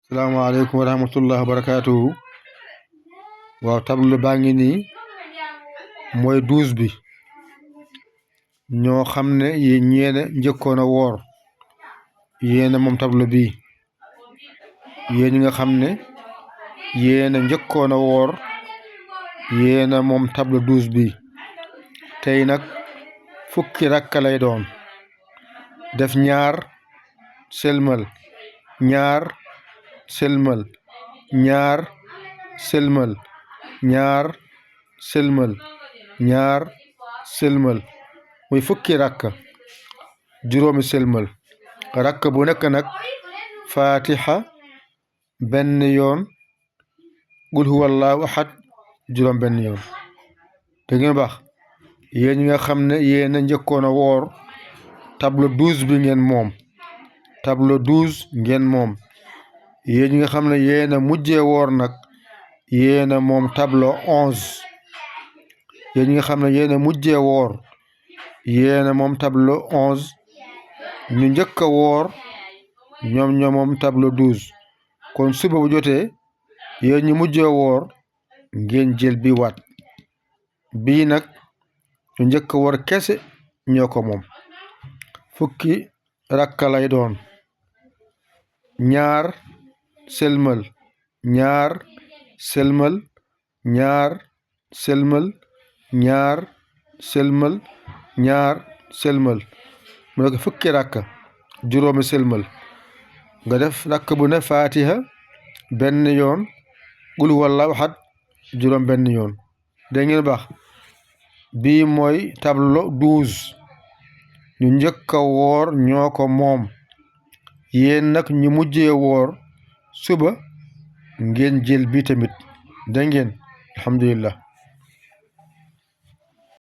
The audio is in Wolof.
salaamaaleykum wa rahmatullah wa barakaatuhu. waaw tableau baa ngi nii mooy 12 bi ñoo xam ne yéen ñeena njëkkoon a woor yéena moom tableau bii yéen ñi nga xam ne yéena njëkkoon a woor yéena moom tableau 12 bi tey nag fukki rakka lay doon def ñaar sëlmal ñaar sëlmal ñaar sëlmal ñaar sëlmal ñaar sëlmal muy fukki rakka juróomi sëlmal rakka bu nekk nag fatiha benn yoon qul huwallahu ahad juróom benn yoon te ngeen baax yéen ñi nga xam ne yéen a njëkkoon a woor tableau 12 bi ngeen moom tableau 12 ngeen moom yéen ñi nga xam ne yéen a mujjee woor nag yéen a moom tableau 11 yéen ñi nga xam ne yéen a mujjee woor yéen a moom tableau 11 ñu njëkk a woor ñoom ñoo moom tableau 12 kon suba bu jotee yéen ñi mujjee woor ngeen jël bi waat bii nag ñu njëkk a woor kese ñoo ko moom fukki rakka lay doon ñaar sëlmal ñaar sëlmal ñaar sëlmal ñaar sëlmal ñaar sëlmal mu nekk fukki rakka juróomi sëlmal nga def rakk bu ne fatiha benn yoon qul huwallahu ahad juróom benn yoon da ngeen baax bii mooy tableau 12 ñu njëkk a woor ñoo ko moom yéen nag ñu mujjee woor suba ngeen jël bi tamit da ngeen alhamdulillah